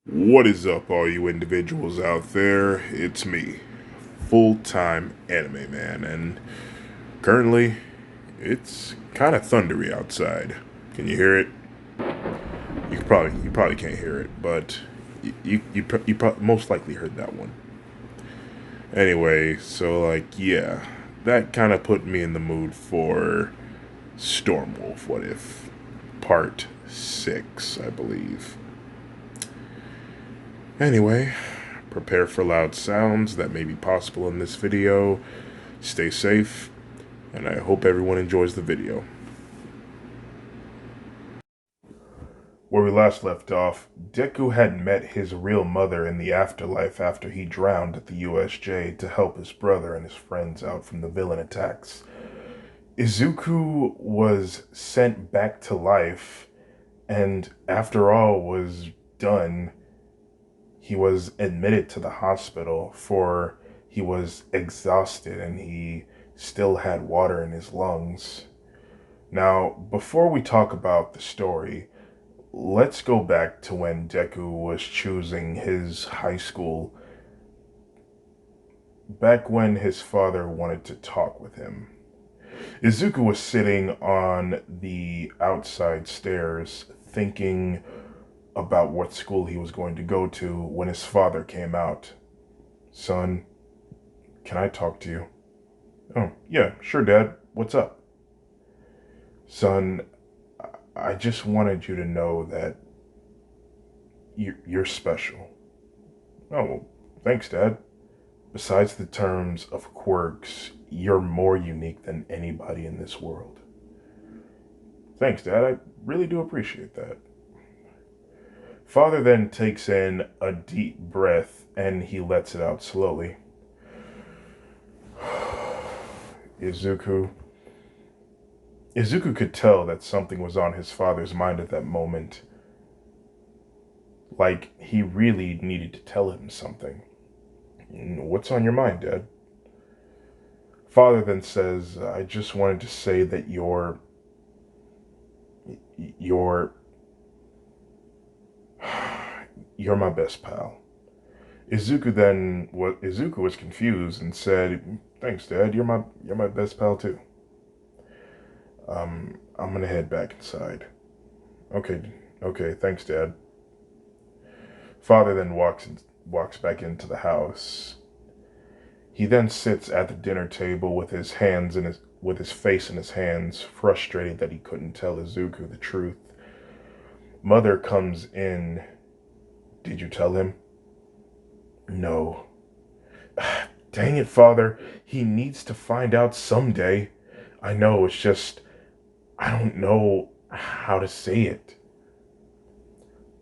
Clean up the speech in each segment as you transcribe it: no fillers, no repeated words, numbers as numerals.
What is up, all you individuals out there? It's me, full-time anime man, and currently, it's kind of thundery outside. Can you hear it? You probably can't hear it, but most likely heard that one. Anyway, so yeah, that kind of put me in the mood for Stormwolf. What if Part 6, I believe. Anyway, prepare for loud sounds that may be possible in this video. Stay safe, and I hope everyone enjoys the video. Where we last left off, Deku had met his real mother in the afterlife after he drowned at the USJ to help his brother and his friends out from the villain attacks. Izuku was sent back to life, and after all was done, he was admitted to the hospital for he was exhausted and he still had water in his lungs. Now, before we talk about the story, let's go back to when Deku was choosing his high school, back when his father wanted to talk with him. Izuku was sitting on the outside stairs thinking about what school he was going to go to when his father came out. Son, can I talk to you? Oh, yeah, sure, Dad. What's up? Son, I just wanted you to know that you're special. Oh, well, thanks, Dad. Besides the terms of quirks, you're more unique than anybody in this world. Thanks, Dad. I really do appreciate that. Father then takes in a deep breath and he lets it out slowly. Izuku. Izuku could tell that something was on his father's mind at that moment. Like he really needed to tell him something. What's on your mind, Dad? Father then says, I just wanted to say that you're you're my best pal. Izuku was confused and said, thanks, Dad, you're my best pal too. I'm gonna head back inside. Okay, okay, thanks, Dad. Father then walks back into the house. He then sits at the dinner table with his face in his hands, frustrated that he couldn't tell Izuku the truth. Mother comes in. Did you tell him? No. Dang it, Father. He needs to find out someday. I know, it's just I don't know how to say it.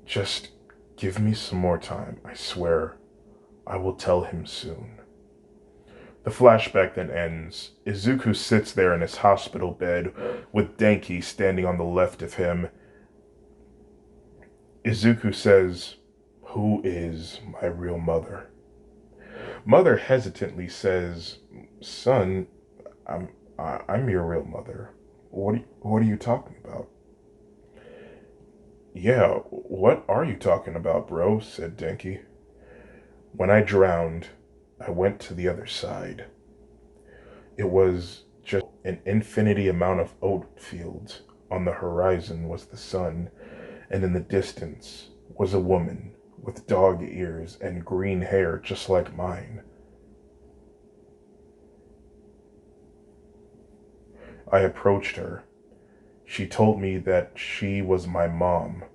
Just give me some more time. I swear I will tell him soon. The flashback then ends. Izuku sits there in his hospital bed with Denki standing on the left of him. Izuku says, who is my real mother? Mother hesitantly says, son, I'm your real mother. What are you talking about? Yeah, what are you talking about, bro? Said Denki. When I drowned, I went to the other side. It was just an infinity amount of oat fields. On the horizon was the sun, and in the distance was a woman with dog ears and green hair just like mine. I approached her. She told me that she was my mom.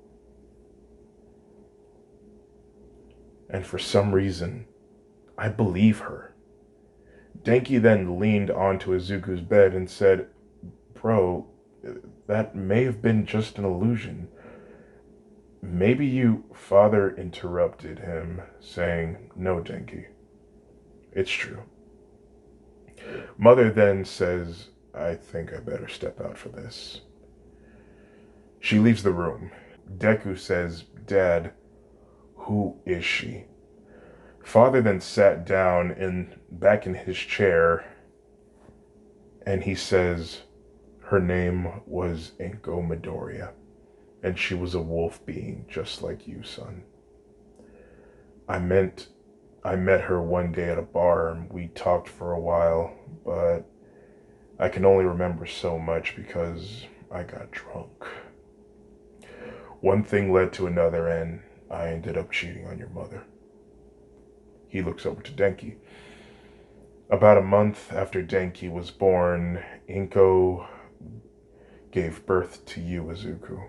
And for some reason, I believe her. Denki then leaned onto Izuku's bed and said, bro, that may have been just an illusion. Maybe you... Father interrupted him, saying, no, Denki. It's true. Mother then says, I think I better step out for this. She leaves the room. Deku says, Dad, who is she? Father then sat down back in his chair and he says, her name was Inko Midoriya, and she was a wolf being just like you, son. I meant I met her one day at a bar and we talked for a while, but I can only remember so much because I got drunk. One thing led to another and I ended up cheating on your mother. He looks over to Denki. About a month after Denki was born, Inko gave birth to you, Izuku.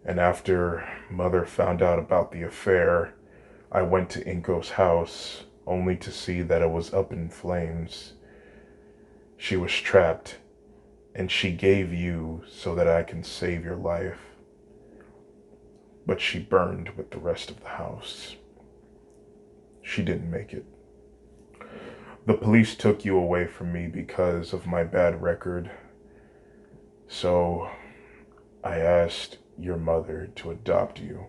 And after Mother found out about the affair, I went to Inko's house only to see that it was up in flames. She was trapped, and she gave you so that I can save your life. But she burned with the rest of the house. She didn't make it. The police took you away from me because of my bad record. So I asked your mother to adopt you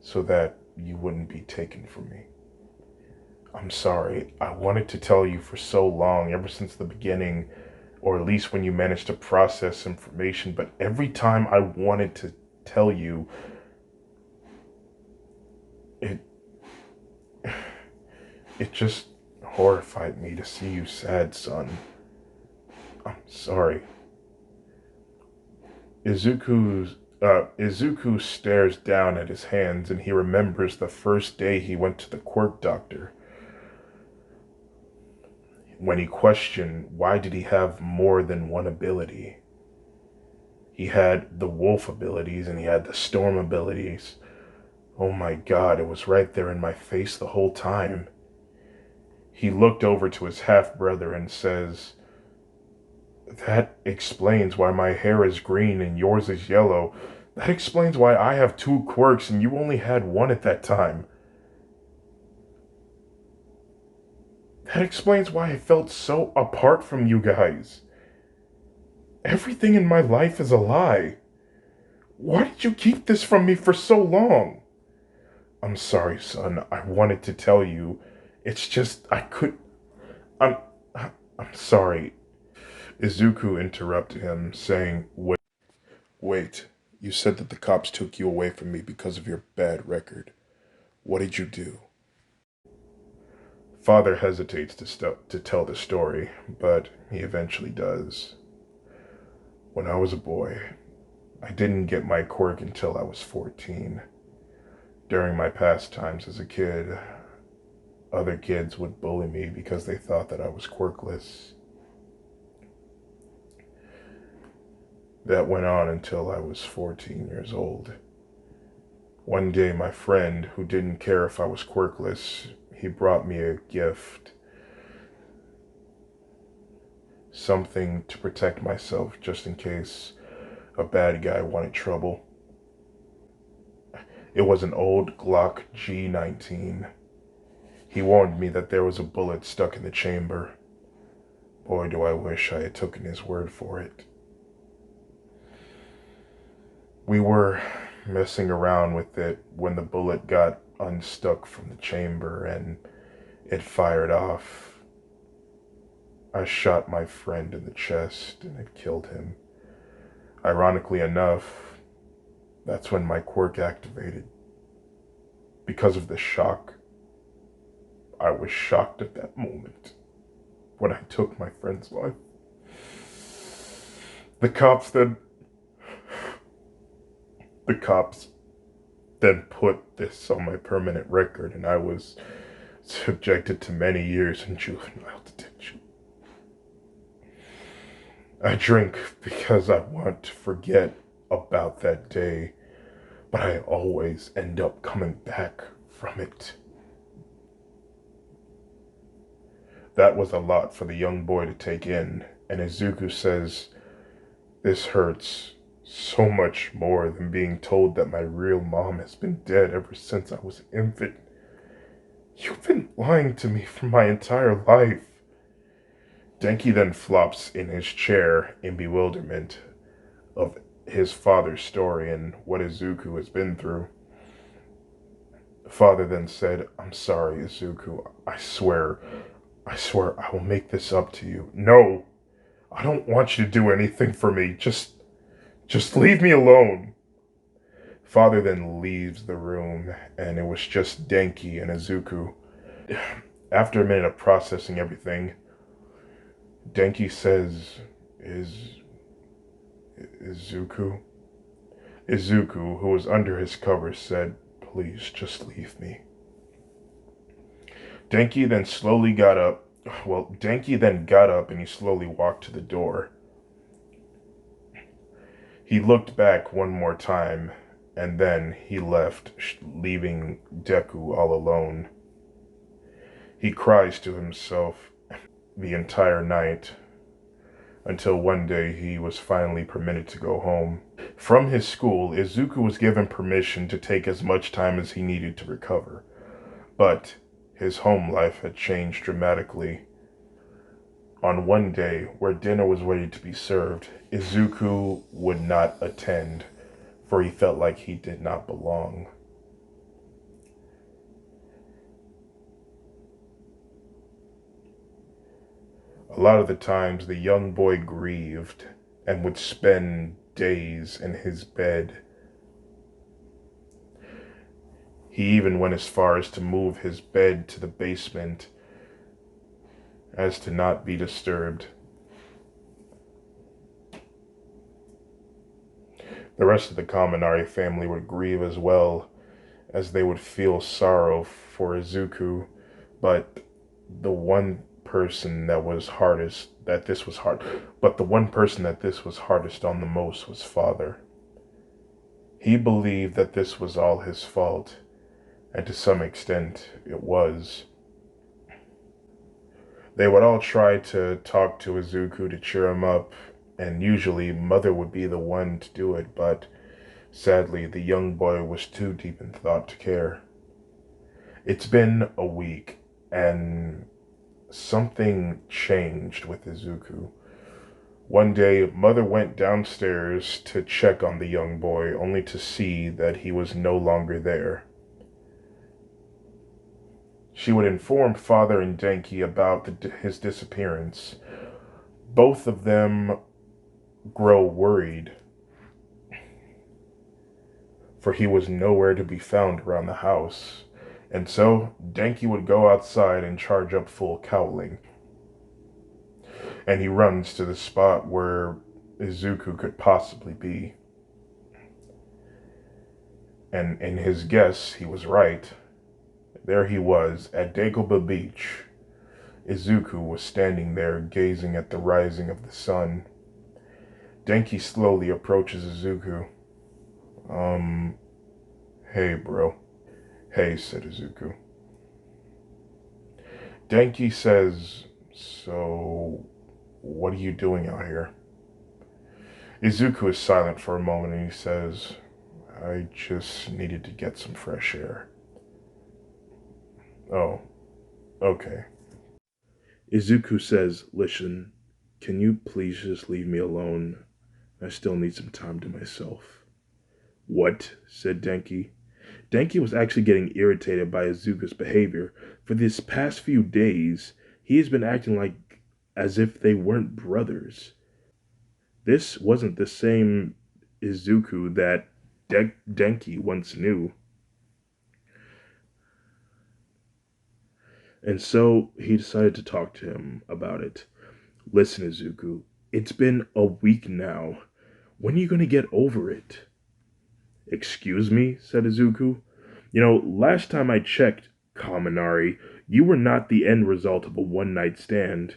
so that you wouldn't be taken from me. I'm sorry. I wanted to tell you for so long, ever since the beginning, or at least when you managed to process information, but every time I wanted to tell you, it just horrified me to see you sad, son. I'm sorry. Izuku stares down at his hands and he remembers the first day he went to the quirk doctor. When he questioned why did he have more than one ability. He had the wolf abilities and he had the storm abilities. Oh my god, it was right there in my face the whole time. He looked over to his half-brother and says, "That explains why my hair is green and yours is yellow. That explains why I have two quirks and you only had one at that time. That explains why I felt so apart from you guys. Everything in my life is a lie. Why did you keep this from me for so long? I'm sorry, son. I wanted to tell you. It's just I'm I'm sorry." Izuku interrupted him, saying, Wait, you said that the cops took you away from me because of your bad record. What did you do?" Father hesitates to tell the story, but he eventually does. When I was a boy, I didn't get my quirk until I was 14. During my pastimes as a kid, other kids would bully me because they thought that I was quirkless. That went on until I was 14 years old. One day, my friend, who didn't care if I was quirkless, he brought me a gift. Something to protect myself just in case a bad guy wanted trouble. It was an old Glock G19. He warned me that there was a bullet stuck in the chamber. Boy, do I wish I had taken his word for it. We were messing around with it when the bullet got unstuck from the chamber and it fired off. I shot my friend in the chest and it killed him. Ironically enough, that's when my quirk activated. Because of the shock, I was shocked at that moment when I took my friend's life. The cops then The cops then put this on my permanent record, and I was subjected to many years in juvenile detention. I drink because I want to forget about that day, but I always end up coming back from it. That was a lot for the young boy to take in, and Izuku says, "This hurts so much more than being told that my real mom has been dead ever since I was an infant. You've been lying to me for my entire life." Denki then flops in his chair in bewilderment of his father's story and what Izuku has been through. Father then said, "I'm sorry, Izuku. I swear I will make this up to you." "No, I don't want you to do anything for me. Just leave me alone." Father then leaves the room, and it was just Denki and Izuku. After a minute of processing everything, Denki says, Is Izuku? Izuku, who was under his cover, said, Please, just leave me. Denki then slowly got up. Well, Denki then got up and he slowly walked to the door. He looked back one more time, and then he left, leaving Deku all alone. He cries to himself the entire night, until one day he was finally permitted to go home. From his school, Izuku was given permission to take as much time as he needed to recover, but his home life had changed dramatically. On one day, where dinner was ready to be served, Izuku would not attend, for he felt like he did not belong. A lot of the times, the young boy grieved and would spend days in his bed. He even went as far as to move his bed to the basement as to not be disturbed. The rest of the Kaminari family would grieve as well, as they would feel sorrow for Izuku, but the one person that was hardest, that this was hard, but the one person that this was hardest on the most was Father. He believed that this was all his fault, and to some extent it was. They would all try to talk to Izuku to cheer him up, and usually Mother would be the one to do it, but sadly the young boy was too deep in thought to care. It's been a week, and something changed with Izuku. One day, Mother went downstairs to check on the young boy, only to see that he was no longer there. She would inform Father and Denki about his disappearance. Both of them grow worried, for he was nowhere to be found around the house. And so, Denki would go outside and charge up full cowling. And he runs to the spot where Izuku could possibly be. And in his guess, he was right. There he was, at Dagobah Beach. Izuku was standing there, gazing at the rising of the sun. Denki slowly approaches Izuku. Hey, bro. Hey, said Izuku. Denki says, So, what are you doing out here? Izuku is silent for a moment and he says, I just needed to get some fresh air. Oh, okay. Izuku says, Listen, can you please just leave me alone? I still need some time to myself. What? Said Denki. Denki was actually getting irritated by Izuku's behavior. For this past few days, he has been acting like as if they weren't brothers. This wasn't the same Izuku that Denki once knew. And so he decided to talk to him about it. Listen, Izuku, it's been a week now. When are you going to get over it? Excuse me, said Izuku. Last time I checked, Kaminari, you were not the end result of a one-night stand.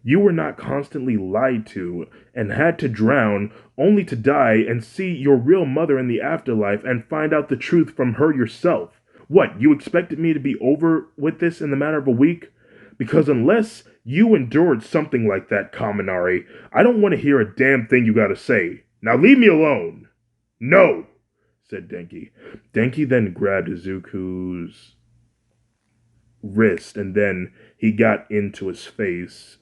You were not constantly lied to and had to drown only to die and see your real mother in the afterlife and find out the truth from her yourself. What, you expected me to be over with this in the matter of a week? Because unless you endured something like that, Kaminari, I don't want to hear a damn thing you gotta say. Now leave me alone. No, said Denki. Denki then grabbed Izuku's wrist and then he got into his face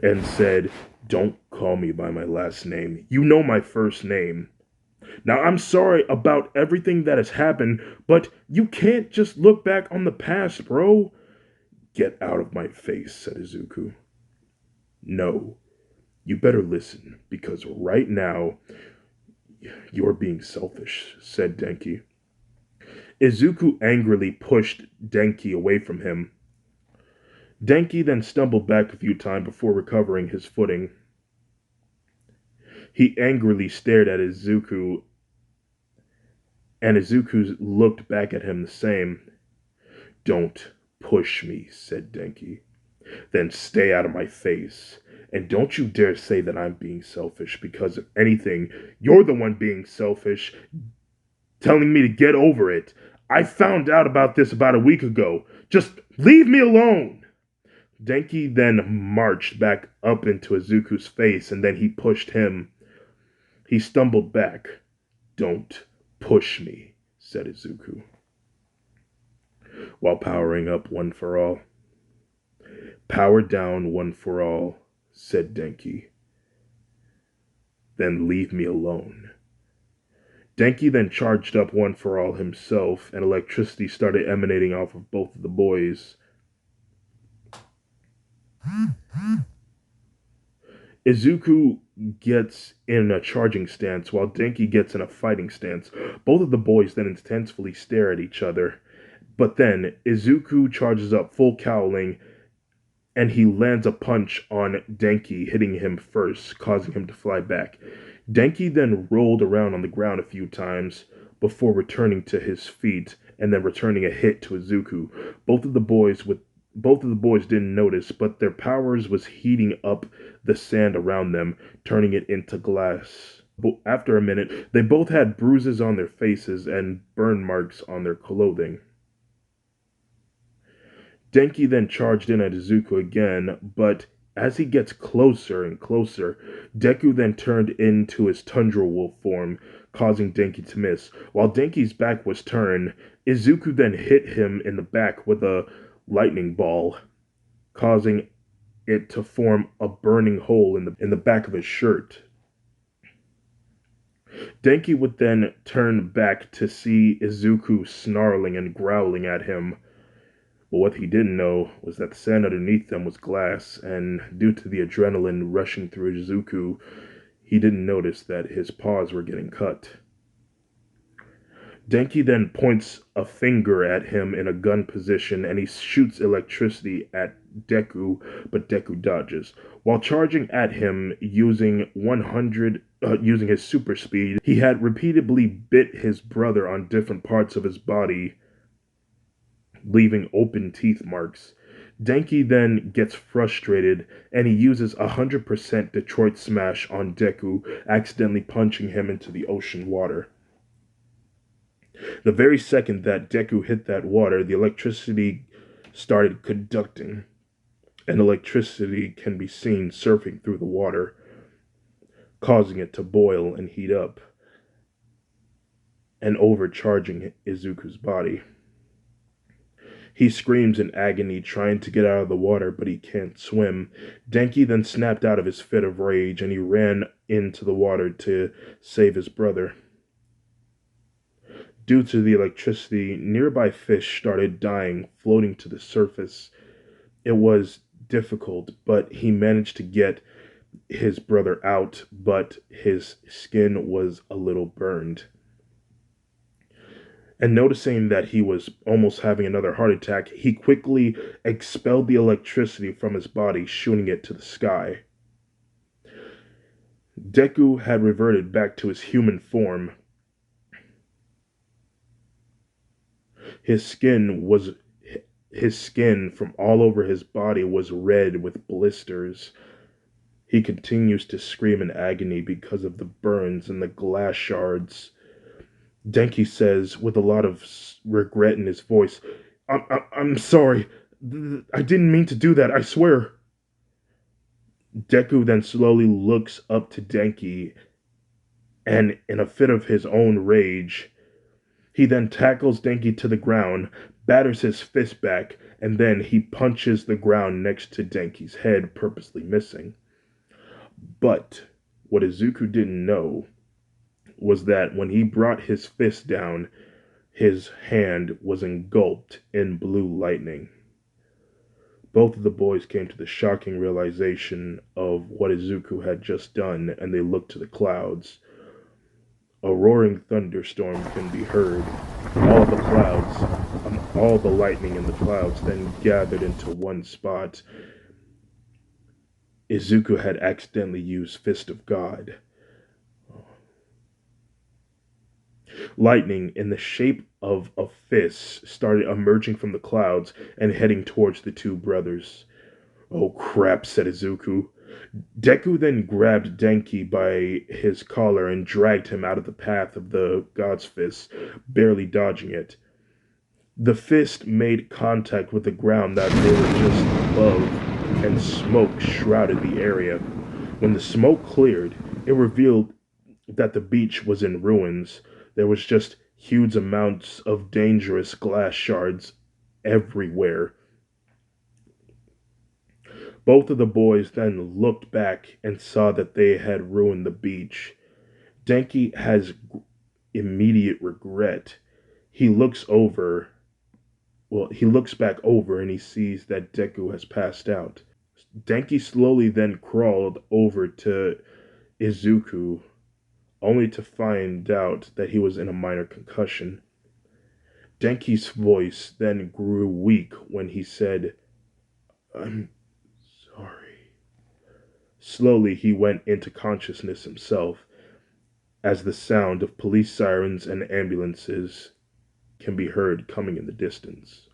and said, Don't call me by my last name. You know my first name. Now, I'm sorry about everything that has happened, but you can't just look back on the past, bro. Get out of my face, said Izuku. No, you better listen, because right now, You're being selfish, said Denki. Izuku angrily pushed Denki away from him. Denki then stumbled back a few times before recovering his footing. He angrily stared at Izuku, and Izuku looked back at him the same. Don't push me, said Denki. Then stay out of my face. And don't you dare say that I'm being selfish, because if anything, you're the one being selfish, telling me to get over it. I found out about this about a week ago. Just leave me alone. Denki then marched back up into Izuku's face, and then he pushed him. He stumbled back. Don't push me, said Izuku, while powering up one for all. Power down one for all, said Denki. Then leave me alone. Denki then charged up one for all himself, and electricity started emanating off of both of the boys. Izuku gets in a charging stance, while Denki gets in a fighting stance. Both of the boys then intensely stare at each other. But then, Izuku charges up full cowling, and he lands a punch on Denki, hitting him first, causing him to fly back. Denki then rolled around on the ground a few times before returning to his feet and then returning a hit to Izuku. Both of the boys didn't notice, but their powers was heating up the sand around them, turning it into glass. After a minute, they both had bruises on their faces and burn marks on their clothing. Denki then charged in at Izuku again, but as he gets closer and closer, Deku then turned into his tundra wolf form, causing Denki to miss. While Denki's back was turned, Izuku then hit him in the back with a lightning ball, causing it to form a burning hole in the back of his shirt. Denki would then turn back to see Izuku snarling and growling at him. But what he didn't know was that the sand underneath them was glass, and due to the adrenaline rushing through Izuku, he didn't notice that his paws were getting cut. Denki then points a finger at him in a gun position, and he shoots electricity at Deku, but Deku dodges. While charging at him using using his super speed, he had repeatedly bit his brother on different parts of his body, leaving open teeth marks. Denki then gets frustrated and he uses 100% Detroit Smash on Deku, accidentally punching him into the ocean water. The very second that Deku hit that water, the electricity started conducting, and electricity can be seen surfing through the water, causing it to boil and heat up, and overcharging Izuku's body. He screams in agony, trying to get out of the water, but he can't swim. Denki then snapped out of his fit of rage, and he ran into the water to save his brother. Due to the electricity, nearby fish started dying, floating to the surface. It was difficult, but he managed to get his brother out, but his skin was a little burned. And noticing that he was almost having another heart attack, he quickly expelled the electricity from his body, shooting it to the sky. Deku had reverted back to his human form. His skin from all over his body was red with blisters. He continues to scream in agony because of the burns and the glass shards. Denki says, with a lot of regret in his voice, I'm sorry. I didn't mean to do that, I swear. Deku then slowly looks up to Denki, and in a fit of his own rage, he then tackles Denki to the ground, batters his fist back, and then he punches the ground next to Denki's head, purposely missing. But what Izuku didn't know was that when he brought his fist down, his hand was engulfed in blue lightning. Both of the boys came to the shocking realization of what Izuku had just done, and they looked to the clouds. A roaring thunderstorm can be heard. All the lightning in the clouds then gathered into one spot. Izuku had accidentally used Fist of God. Lightning in the shape of a fist started emerging from the clouds and heading towards the two brothers. Oh crap, said Izuku. Deku then grabbed Denki by his collar and dragged him out of the path of the god's fist, barely dodging it. The fist made contact with the ground that they were just above, and smoke shrouded the area. When the smoke cleared, it revealed that the beach was in ruins. There was just huge amounts of dangerous glass shards everywhere. Both of the boys then looked back and saw that they had ruined the beach. Denki has immediate regret. He looks over, he looks back over and he sees that Deku has passed out. Denki slowly then crawled over to Izuku, only to find out that he was in a minor concussion. Denki's voice then grew weak when he said, "I'm sorry." Slowly he went into consciousness himself as the sound of police sirens and ambulances can be heard coming in the distance.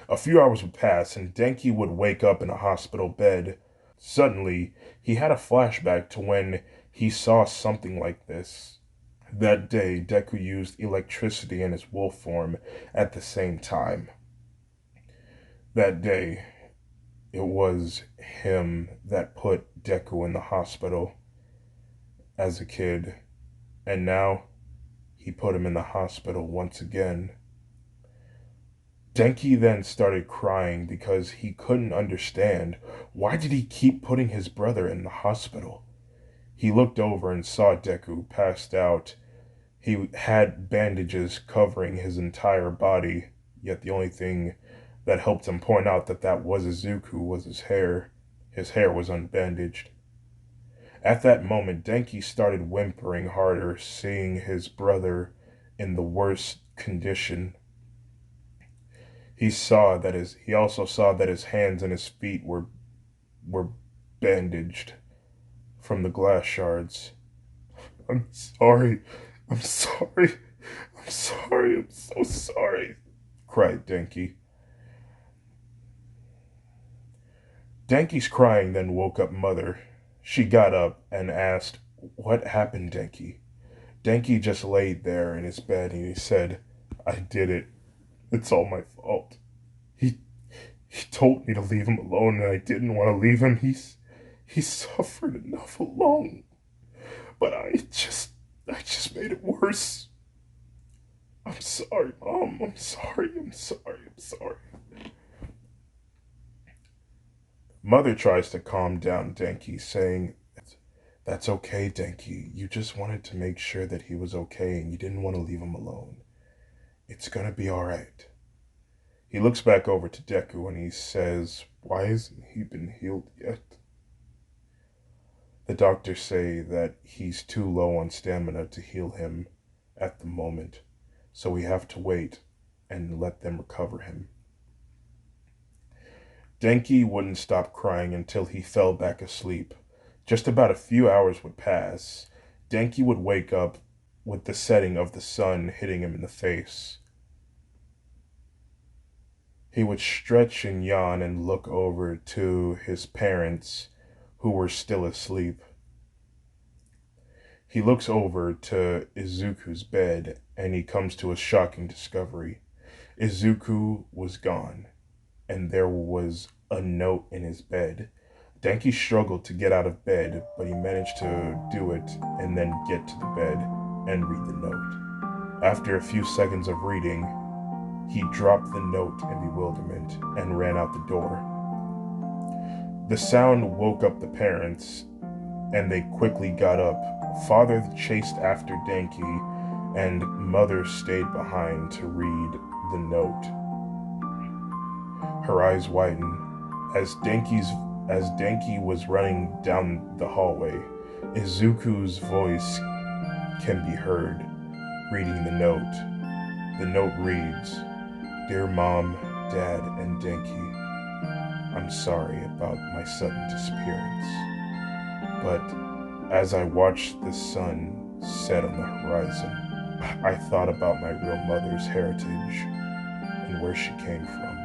A few hours would pass and Denki would wake up in a hospital bed. Suddenly, he had a flashback to when he saw something like this. That day, Deku used electricity in his wolf form at the same time. That day, it was him that put Deku in the hospital as a kid, and now he put him in the hospital once again. Denki then started crying because he couldn't understand why did he keep putting his brother in the hospital. He looked over and saw Deku passed out. He had bandages covering his entire body, yet the only thing that helped him point out that that was Izuku was his hair. His hair was unbandaged. At that moment, Denki started whimpering harder, seeing his brother in the worst condition. He also saw that his hands and his feet were bandaged from the glass shards. "I'm sorry. I'm sorry. I'm sorry. I'm so sorry," cried Denki. Denki's crying then woke up Mother. She got up and asked, "What happened, Denki?" Denki just laid there in his bed and he said, "I did it. It's all my fault. He he told me to leave him alone and I didn't want to leave him. He suffered enough alone. But I just made it worse. I'm sorry, Mom. I'm sorry. I'm sorry. I'm sorry." Mother tries to calm down Denki, saying, "That's okay, Denki. You just wanted to make sure that he was okay and you didn't want to leave him alone. It's gonna be alright." He looks back over to Deku and he says, "Why hasn't he been healed yet?" The doctors say that he's too low on stamina to heal him at the moment, so we have to wait and let them recover him. Denki wouldn't stop crying until he fell back asleep. Just about a few hours would pass. Denki would wake up with the setting of the sun hitting him in the face. He would stretch and yawn and look over to his parents, who were still asleep. He looks over to Izuku's bed and he comes to a shocking discovery. Izuku was gone, and there was a note in his bed. Denki struggled to get out of bed, but he managed to do it and then get to the bed and read the note. After a few seconds of reading, he dropped the note in bewilderment and ran out the door. The sound woke up the parents, and they quickly got up. Father chased after Denki, and Mother stayed behind to read the note. Her eyes widened as Denki was running down the hallway. Izuku's voice can be heard reading the note. The note reads, "Dear Mom, Dad, and Denki, I'm sorry about my sudden disappearance. But as I watched the sun set on the horizon, I thought about my real mother's heritage and where she came from."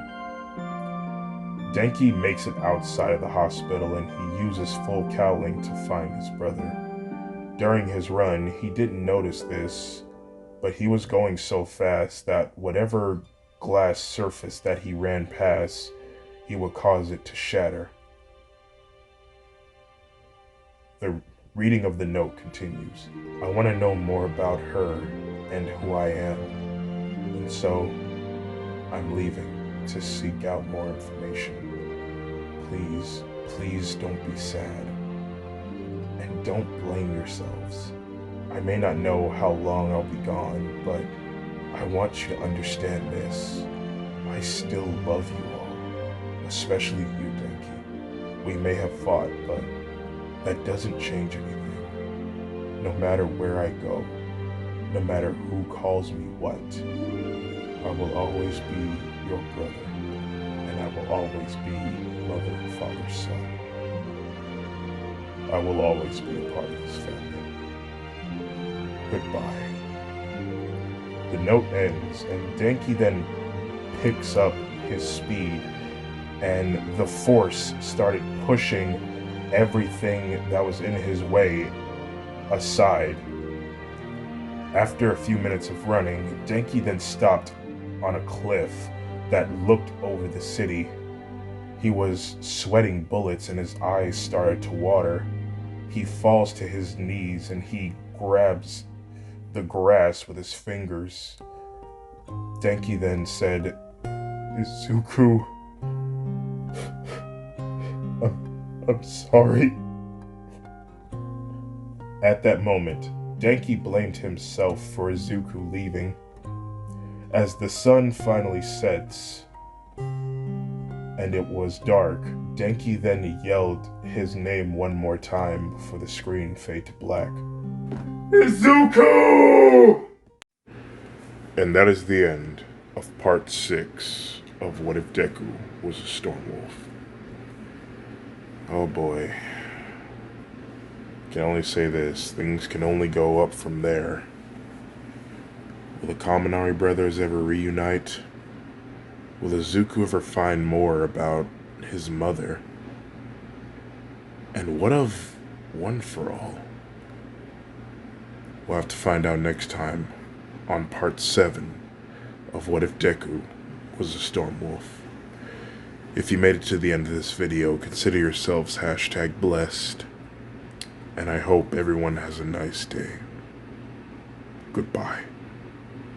Denki makes it outside of the hospital and he uses full cowling to find his brother. During his run, he didn't notice this, but he was going so fast that whatever glass surface that he ran past, he would cause it to shatter. The reading of the note continues. "I want to know more about her and who I am, and so I'm leaving to seek out more information. Please, please don't be sad. And don't blame yourselves. I may not know how long I'll be gone, but I want you to understand this. I still love you all, especially you, Denki. We may have fought, but that doesn't change anything. No matter where I go, no matter who calls me what, I will always be your brother, and I will always be mother, father, son. I will always be a part of this family. Goodbye." The note ends, and Denki then picks up his speed, and the force started pushing everything that was in his way aside. After a few minutes of running, Denki then stopped on a cliff that looked over the city. He was sweating bullets and his eyes started to water. He falls to his knees and he grabs the grass with his fingers. Denki then said, "Izuku, I'm sorry." At that moment, Denki blamed himself for Izuku leaving. As the sun finally sets and it was dark, Denki then yelled his name one more time before the screen faded to black. "Izuku!" And that is the end of part 6 of What If Deku Was a Storm Wolf. Oh boy. Can only say this, things can only go up from there. Will the Kaminari brothers ever reunite? Will Izuku ever find more about his mother? And what of One for All? We'll have to find out next time on part 7 of What If Deku Was a Storm Wolf. If you made it to the end of this video, consider yourselves #blessed. And I hope everyone has a nice day. Goodbye.